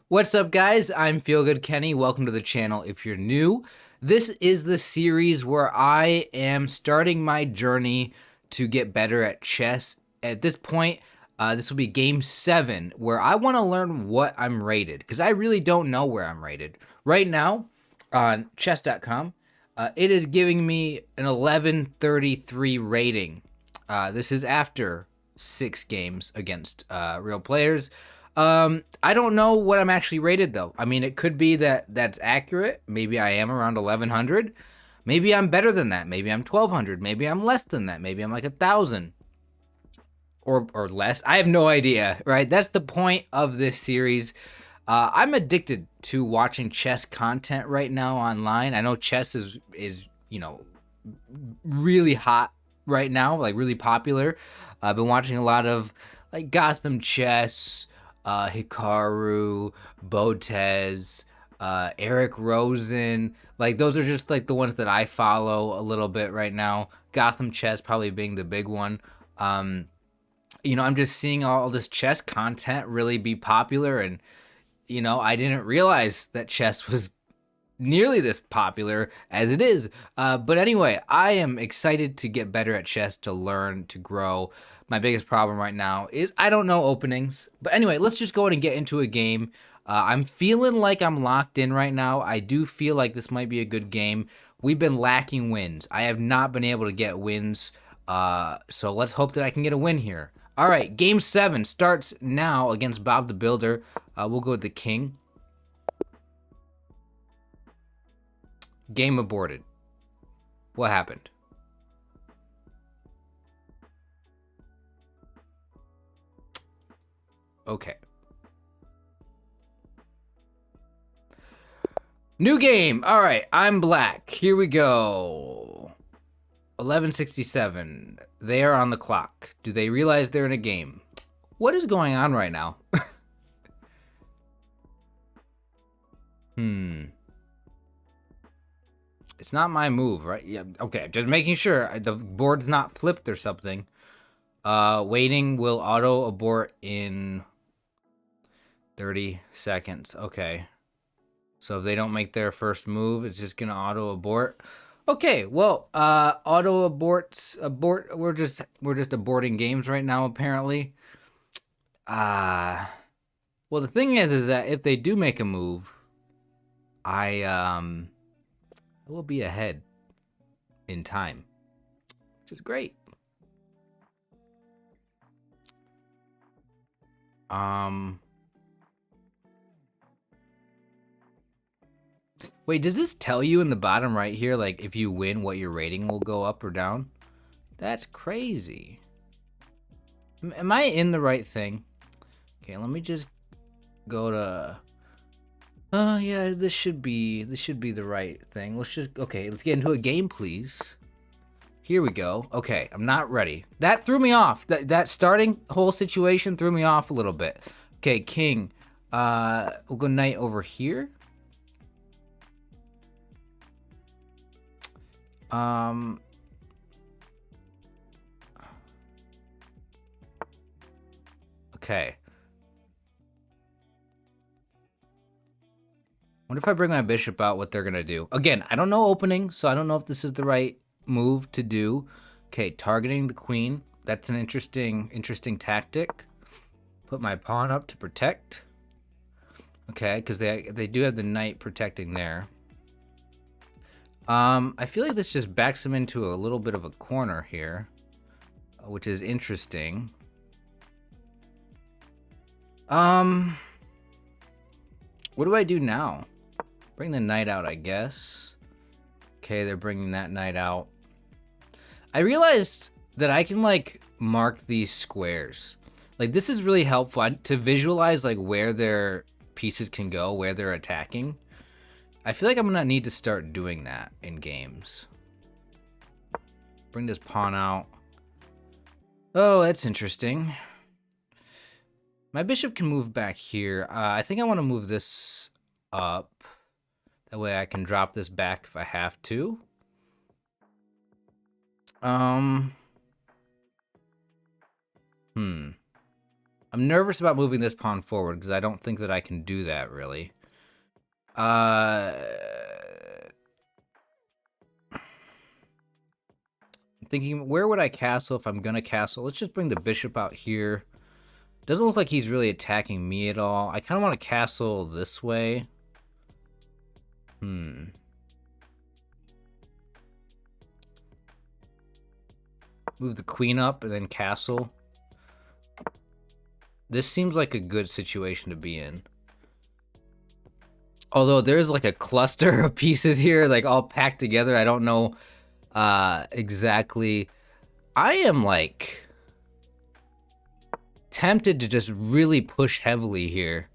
What's up, guys? I'm Feelgood Kenny. Welcome to the channel if you're new. This is the series where I am starting my journey to get better at chess. At this point, this will be game 7, where I want to learn what I'm rated, because I really don't know where I'm rated. Right now, on chess.com, it is giving me an 1133 rating. This is after 6 games against real players. I don't know what I'm actually rated though. I mean, it could be that that's accurate. Maybe I am around 1100. Maybe I'm better than that. Maybe I'm 1200. Maybe I'm less than that. Maybe I'm like 1000 or less. I have no idea, right? That's the point of this series. I'm addicted to watching chess content right now online. I know chess is really hot right now, like really popular. I've been watching a lot of like Gotham Chess, Hikaru, Botez, Eric Rosen. Like those are just like the ones that I follow a little bit right now. Gotham Chess probably being the big one. I'm just seeing all this chess content really be popular, and I didn't realize that chess was nearly this popular as it is. But anyway, I am excited to get better at chess, to learn, to grow. My biggest problem right now is I don't know openings. But anyway, let's just go ahead and get into a game. I'm feeling like I'm locked in right now. I do feel like this might be a good game. We've been lacking wins. I have not been able to get wins. So let's hope that I can get a win here. All right, game 7 starts now against Bob the Builder. We'll go with the king. Game aborted. What happened? Okay. New game. All right, I'm black. Here we go. 1167. They are on the clock. Do they realize they're in a game? What is going on right now? It's not my move, right? Yeah, okay, just making sure the board's not flipped or something. Waiting will auto abort in 30 seconds. Okay. So if they don't make their first move, it's just gonna auto abort. Okay, well, auto abort. We're just aborting games right now, apparently. Well, the thing is that if they do make a move, I will be ahead in time, which is great. Wait, does this tell you in the bottom right here, like if you win, what your rating will go up or down? That's crazy. Am I in the right thing? Okay, let me just go to. Oh yeah, this should be the right thing. Let's get into a game, please. Here we go. Okay, I'm not ready. That threw me off. That starting whole situation threw me off a little bit. Okay, king. We'll go knight over here. Okay. Wonder if I bring my bishop out, what they're gonna do. Again, I don't know opening, so I don't know if this is the right move to do. Okay, targeting the queen. That's an interesting tactic. Put my pawn up to protect. Okay, because they do have the knight protecting there. I feel like this just backs them into a little bit of a corner here, which is interesting. What do I do now? Bring the knight out, I guess. Okay, they're bringing that knight out. I realized that I can like mark these squares. Like this is really helpful to visualize like where their pieces can go, where they're attacking. I feel like I'm gonna need to start doing that in games. Bring this pawn out. Oh, that's interesting. My bishop can move back here. I think I want to move this up. That way I can drop this back if I have to. I'm nervous about moving this pawn forward because I don't think that I can do that really. I'm thinking, where would I castle if I'm gonna castle? Let's just bring the bishop out here. Doesn't look like he's really attacking me at all. I kind of want to castle this way. Move the queen up and then castle. This seems like a good situation to be in. Although there's like a cluster of pieces here, like all packed together. I don't know exactly. I am like tempted to just really push heavily here.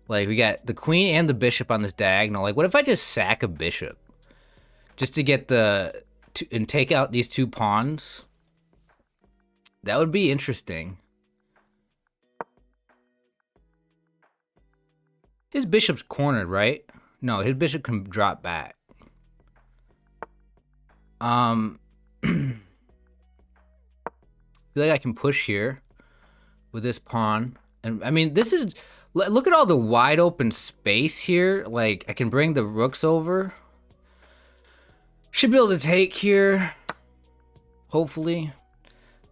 Like we got the queen and the bishop on this diagonal. Like what if I just sack a bishop? Just to get and take out these two pawns? That would be interesting. His bishop's cornered, right? No, his bishop can drop back. Feel like I can push here with this pawn. And I mean, this is, look at all the wide open space here. Like I can bring the rooks over. Should be able to take here, hopefully.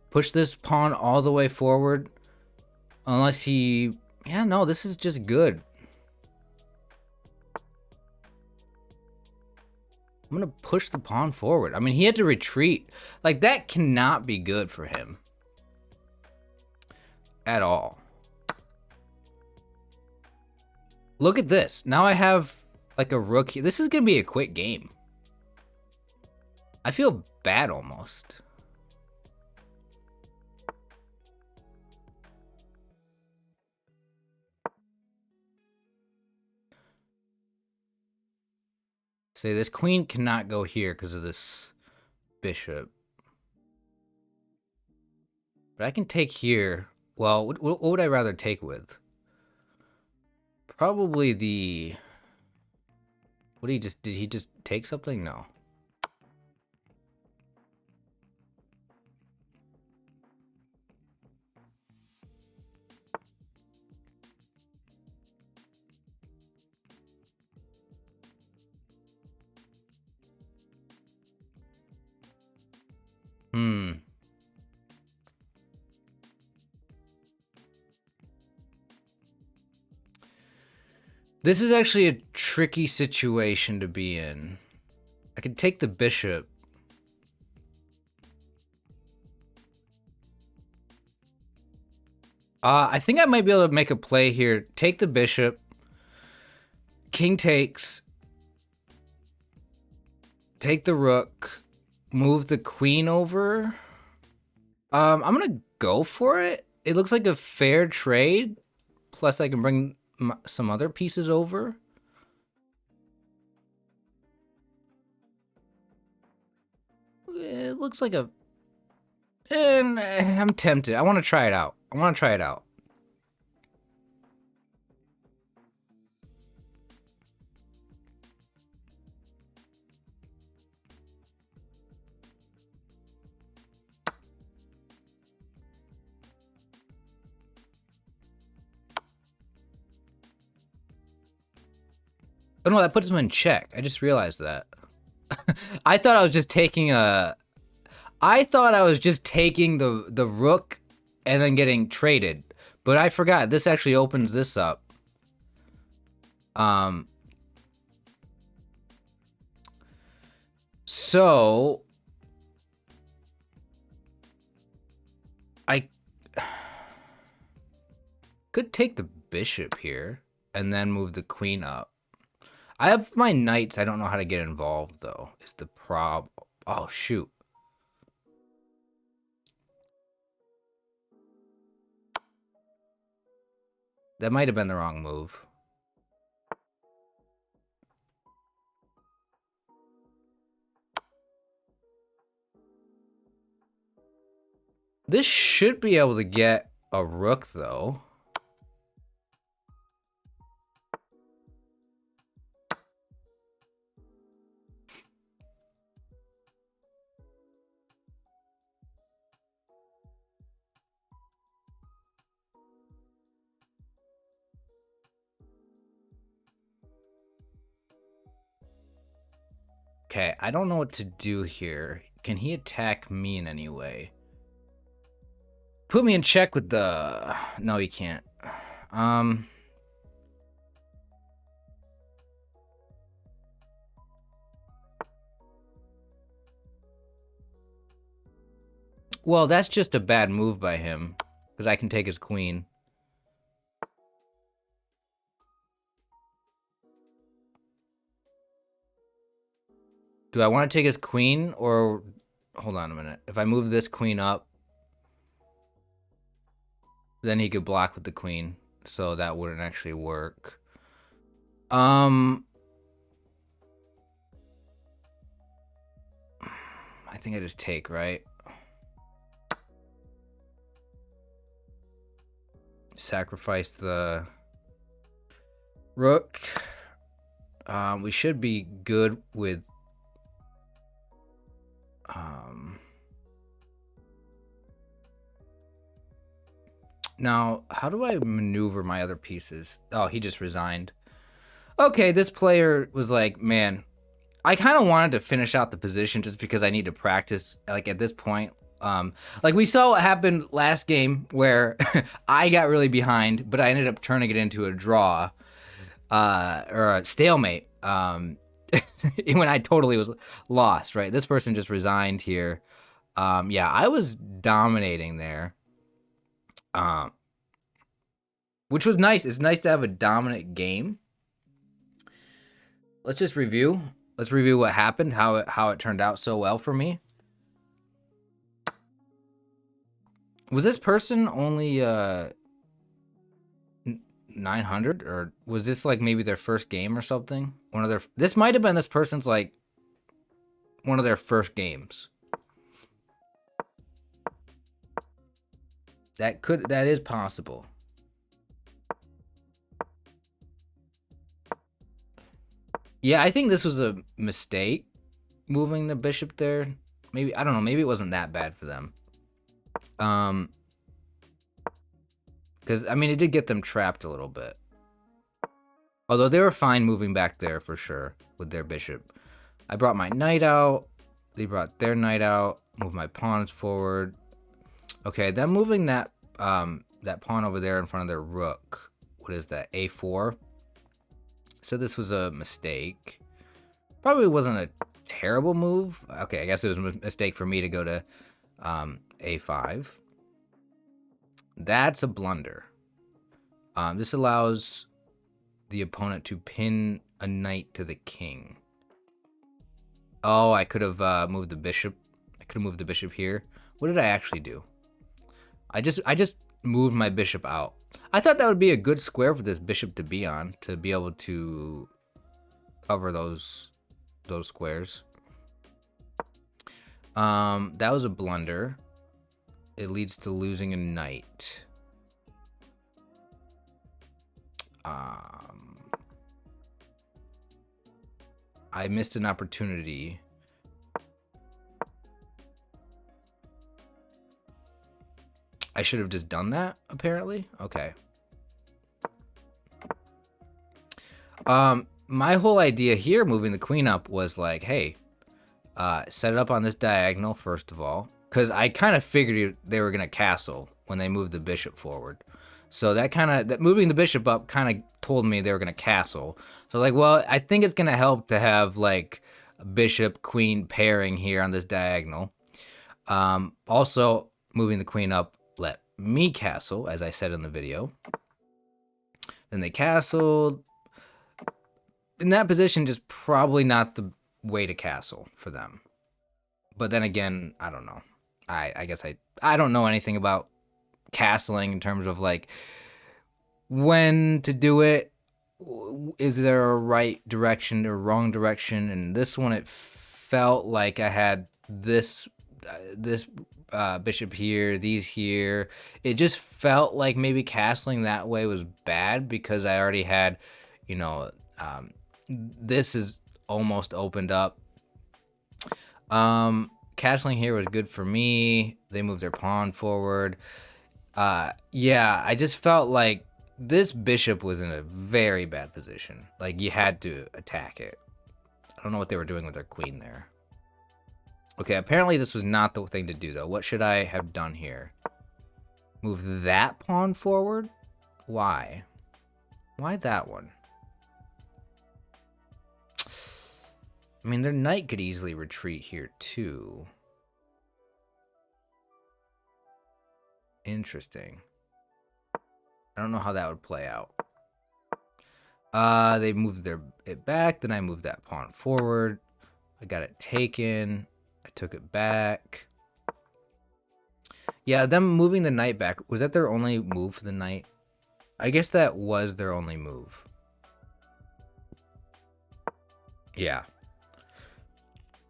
Push this pawn all the way forward. Unless he, yeah, no, this is just good. I'm gonna push the pawn forward. I mean, he had to retreat. Like, that cannot be good for him. At all. Look at this. Now I have, like, a rook here. This is gonna be a quick game. I feel bad almost. Say this queen cannot go here because of this bishop. But I can take here. Well, what would I rather take with? Probably the... What did he just take something? No. This is actually a tricky situation to be in. I could take the bishop. I think I might be able to make a play here. Take the bishop. King takes. Take the rook. Move the queen over. I'm gonna go for it. It looks like a fair trade. Plus I can bring some other pieces over. It looks like a... And I'm tempted. I want to try it out. I want to try it out. Oh no, that puts him in check. I just realized that. I thought I was just taking a... I thought I was just taking the rook and then getting traded. But I forgot. This actually opens this up. So... I... could take the bishop here and then move the queen up. I have my knights. I don't know how to get involved, though, is the problem. Oh, shoot. That might have been the wrong move. This should be able to get a rook, though. Okay, I don't know what to do here. Can he attack me in any way? Put me in check with the... No, he can't. Well, that's just a bad move by him. Because I can take his queen. Do I want to take his queen or... Hold on a minute. If I move this queen up, then he could block with the queen. So that wouldn't actually work. I think I just take, right? Sacrifice the rook. We should be good with... Now, how do I maneuver my other pieces? Oh, he just resigned. Okay, this player was like, man, I kind of wanted to finish out the position just because I need to practice, like, at this point. Like, we saw what happened last game where I got really behind, but I ended up turning it into a draw, or a stalemate, when I totally was lost, right? This person just resigned here. Yeah, I was dominating there. Which was nice. It's nice to have a dominant game. Let's just review. Let's review what happened, how it turned out so well for me. Was this person only 900, or was this like maybe their first game or something? This might have been this person's like one of their first games. That is possible. Yeah, I think this was a mistake, moving the bishop there. Maybe, I don't know, maybe it wasn't that bad for them. Because, I mean, it did get them trapped a little bit. Although they were fine moving back there for sure with their bishop. I brought my knight out. They brought their knight out. Moved my pawns forward. Okay, them moving that that pawn over there in front of their rook. What is that? A4. So this was a mistake. Probably wasn't a terrible move. Okay, I guess it was a mistake for me to go to A5. That's a blunder. This allows the opponent to pin a knight to the king. Oh, I could have moved the bishop. I could have moved the bishop here. What did I actually do? I just moved my bishop out. I thought that would be a good square for this bishop to be on, to be able to cover those squares. That was a blunder. It leads to losing a knight. I missed an opportunity. I should have just done that, apparently. Okay. My whole idea here, moving the queen up, was like, hey, set it up on this diagonal, first of all. Because I kind of figured they were going to castle when they moved the bishop forward. So that moving the bishop up kind of told me they were going to castle. So like, well, I think it's going to help to have like a bishop queen pairing here on this diagonal. Also, moving the queen up let me castle, as I said in the video. Then they castled. In that position, just probably not the way to castle for them. But then again, I don't know. I guess I don't know anything about castling in terms of like when to do it. Is there a right direction or wrong direction? And this one, it felt like I had this bishop here, these here. It just felt like maybe castling that way was bad because I already had, you know, this is almost opened up. Castling here was good for me. They moved their pawn forward. Yeah, I just felt like this bishop was in a very bad position. Like, you had to attack it. I don't know what they were doing with their queen there. Okay, apparently this was not the thing to do, though. What should I have done here? Move that pawn forward? Why? Why that one? I mean, their knight could easily retreat here, too. Interesting. I don't know how that would play out. They moved it back, then I moved that pawn forward. I got it taken. I took it back. Yeah, them moving the knight back, was that their only move for the knight? I guess that was their only move. Yeah.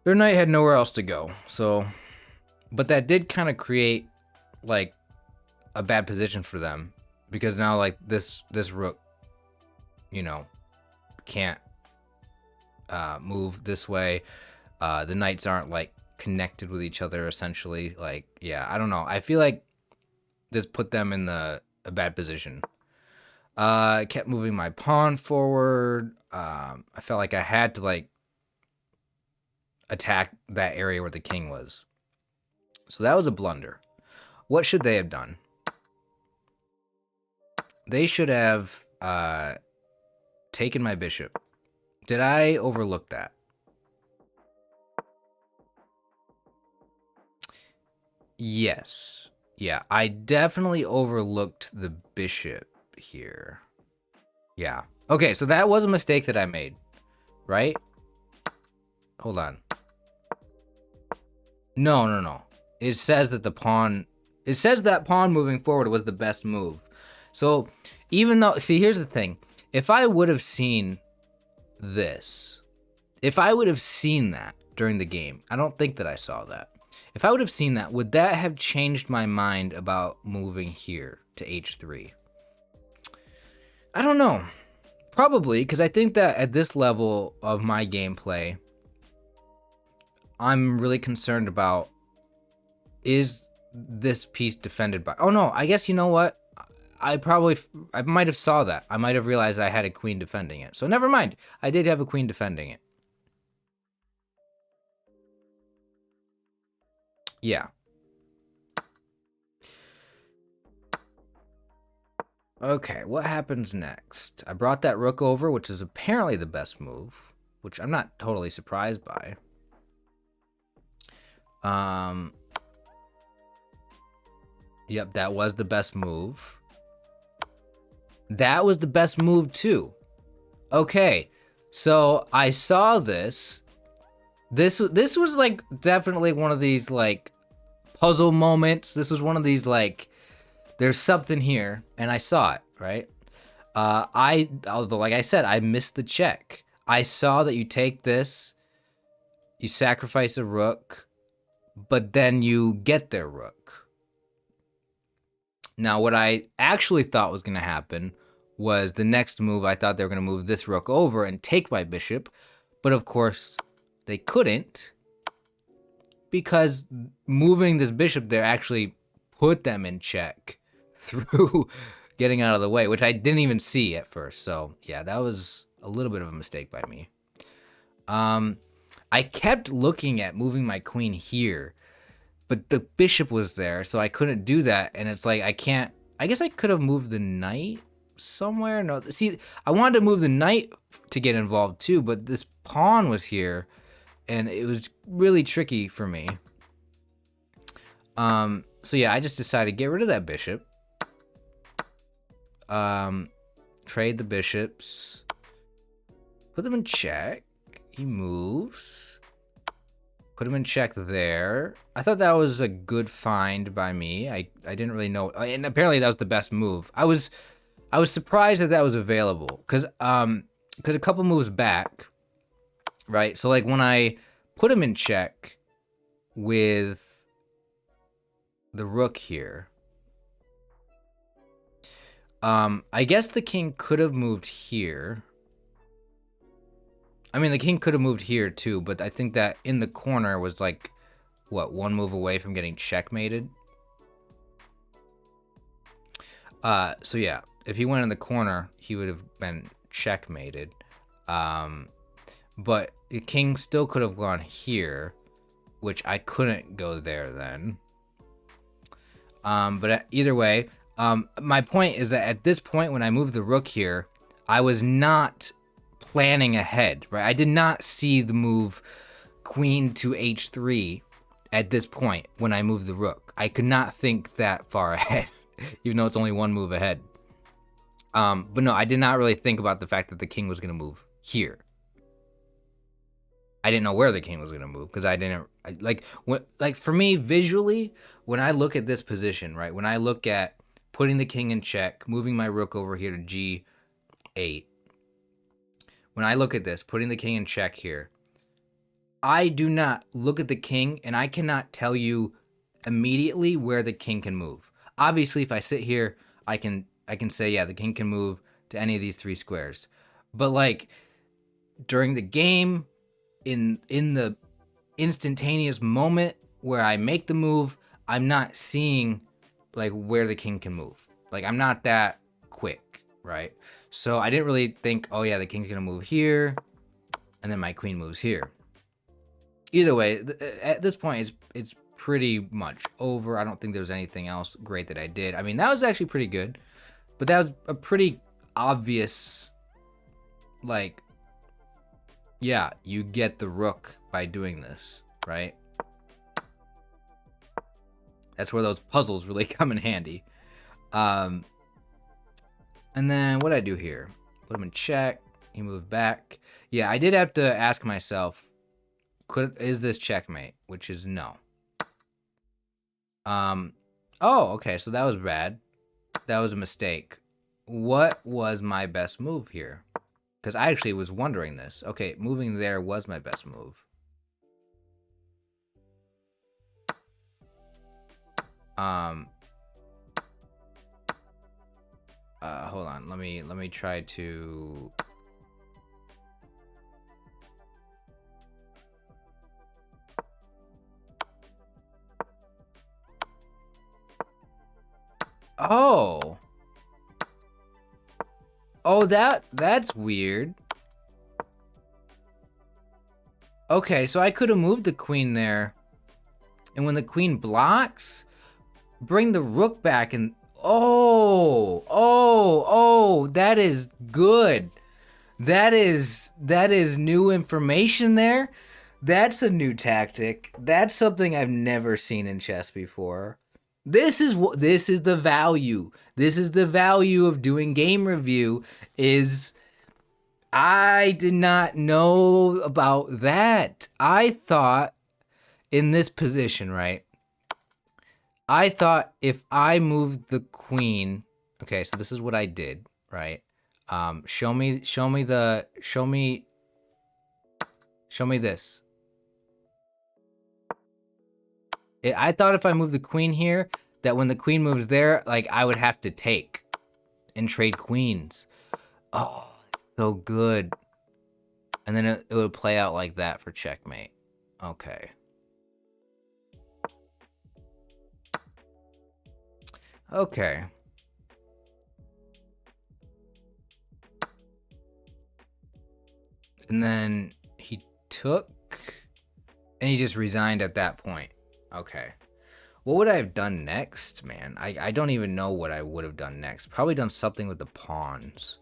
Their knight had nowhere else to go, so... But that did kind of create, like, a bad position for them. Because now, like, this rook, you know, can't move this way. The knights aren't, like, connected with each other, essentially. Like, yeah, I don't know. I feel like this put them in a bad position. I kept moving my pawn forward. I felt like I had to, like, attack that area where the king was. So that was a blunder. What should they have done? They should have taken my bishop. Did I overlook that? Yes. Yeah, I definitely overlooked the bishop here. Yeah. Okay, so that was a mistake that I made, right? Hold on. No. It says that the pawn... It says that pawn moving forward was the best move. So, even though... See, here's the thing. If I would have seen this... If I would have seen that during the game... I don't think that I saw that. If I would have seen that, would that have changed my mind about moving here to h3? I don't know. Probably, because I think that at this level of my gameplay... I'm really concerned about, is this piece defended by... Oh, no, I guess, you know what? I might have saw that. I might have realized I had a queen defending it. So never mind. I did have a queen defending it. Yeah. Okay, what happens next? I brought that rook over, which is apparently the best move, which I'm not totally surprised by. Yep, that was the best move. That was the best move too. Okay, so I saw this. This was like definitely one of these like puzzle moments. This was one of these like, there's something here, and I saw it, right? Although like I said, I missed the check. I saw that you take this, you sacrifice a rook, but then you get their rook. Now, what I actually thought was going to happen was the next move, I thought they were going to move this rook over and take my bishop, but of course, they couldn't, because moving this bishop there actually put them in check through getting out of the way, which I didn't even see at first. So, yeah, that was a little bit of a mistake by me. I kept looking at moving my queen here, but the bishop was there, so I couldn't do that. And it's like, I guess I could have moved the knight somewhere. No, see, I wanted to move the knight to get involved too, but this pawn was here, and it was really tricky for me. So yeah, I just decided to get rid of that bishop. Trade the bishops. Put them in check. He moves. Put him in check there. I thought that was a good find by me. I didn't really know, and apparently that was the best move. I was surprised that was available, because a couple moves back, right? So like when I put him in check with the rook here, I guess the king could have moved here. I mean, the king could have moved here too, but I think that in the corner was like, what, one move away from getting checkmated? So yeah, if he went in the corner, he would have been checkmated. but the king still could have gone here, which I couldn't go there then. But either way, my point is that at this point, when I moved the rook here, I was not planning ahead, right? I did not see the move queen to h3 at this point when I moved the rook. I could not think that far ahead, even though it's only one move ahead. But no, I did not really think about the fact that the king was going to move here. I didn't know where the king was going to move because I didn't like for me visually, when I look at this position, right? When I look at putting the king in check, moving my rook over here to g8. When I look at this, putting the king in check here, I do not look at the king and I cannot tell you immediately where the king can move. Obviously, if I sit here, I can say, yeah, the king can move to any of these 3 squares. But like during the game, in the instantaneous moment where I make the move, I'm not seeing like where the king can move. Like I'm not that quick, right? So I didn't really think, oh yeah, the king's gonna move here, and then my queen moves here. Either way, at this point, it's pretty much over. I don't think there's anything else great that I did. I mean, that was actually pretty good, but that was a pretty obvious, like, yeah, you get the rook by doing this, right? That's where those puzzles really come in handy. And then what did I do here? Put him in check. He moved back. Yeah, I did have to ask myself, is this checkmate? Which is no. Oh, okay, so that was bad. That was a mistake. What was my best move here? Because I actually was wondering this. Okay, moving there was my best move. Hold on. Let me try to. Oh. Oh, that's weird. Okay, so I could have moved the queen there. And when the queen blocks, bring the rook back and oh, that is good. That is new information there. That's a new tactic. That's something I've never seen in chess before. This is the value. This is the value of doing game review is I did not know about that. I thought in this position, right? I thought if I moved the queen, okay, so this is what I did, right? Show me this. I thought if I moved the queen here, that when the queen moves there, like I would have to take and trade queens. Oh, so good. And then it would play out like that for checkmate. Okay. Okay. And then he took, and he just resigned at that point. Okay. What would I have done next, man? I don't even know what I would have done next. Probably done something with the pawns.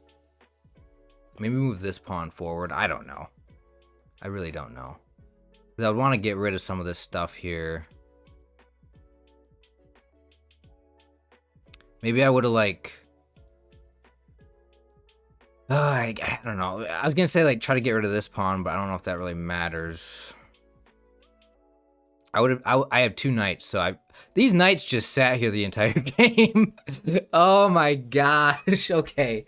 Maybe move this pawn forward. I don't know. I really don't know. I would want to get rid of some of this stuff here. Maybe I would have like... I don't know. I was going to say like try to get rid of this pawn, but I don't know if that really matters. I have 2 knights, so these knights just sat here the entire game. Oh my gosh. Okay.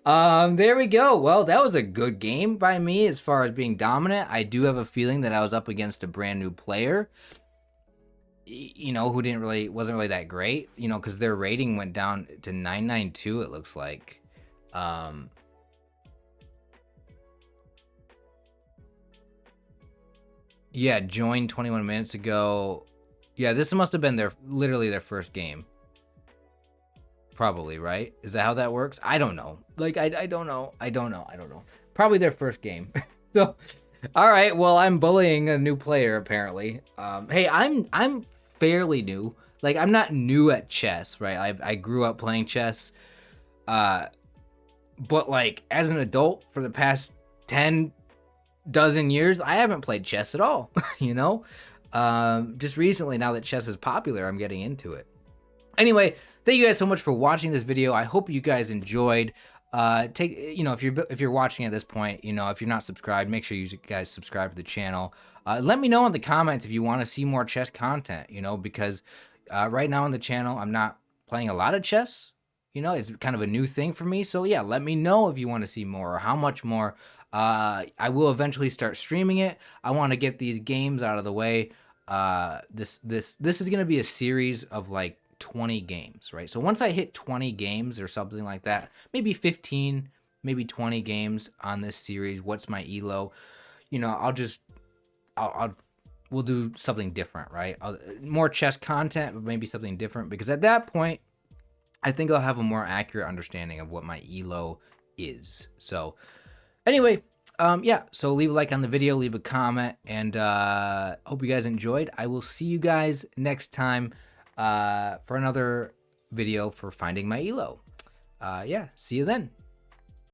There we go. Well, that was a good game by me as far as being dominant. I do have a feeling that I was up against a brand new player, you know, who wasn't really that great, you know, because their rating went down to 992, it looks like. Yeah, joined 21 minutes ago. Yeah, this must have been literally their first game. Probably, right? Is that how that works? I don't know. Like, I don't know. I don't know. Probably their first game. So, all right. Well, I'm bullying a new player apparently. Hey, I'm fairly new. Like, I'm not new at chess, right? I grew up playing chess. Uh, but like as an adult for the past 10 dozen years, I haven't played chess at all. You know, just recently, now that chess is popular, I'm getting into it. Anyway, thank you guys so much for watching this video. I hope you guys enjoyed. If you're watching at this point, if you're not subscribed, make sure you guys subscribe to the channel. Let me know in the comments if you want to see more chess content. Because right now on the channel, I'm not playing a lot of chess. It's kind of a new thing for me. So yeah, let me know if you want to see more or how much more. I will eventually start streaming it. I want to get these games out of the way. This is gonna be a series of like 20 games, right? So once I hit 20 games or something like that, maybe 15, maybe 20 games on this series, what's my elo? I'll we'll do something different, right? More chess content, but maybe something different, because at that point, I think I'll have a more accurate understanding of what my elo is. So anyway, yeah, so leave a like on the video, leave a comment, and hope you guys enjoyed. I will see you guys next time for another video for finding my elo. Yeah, see you then.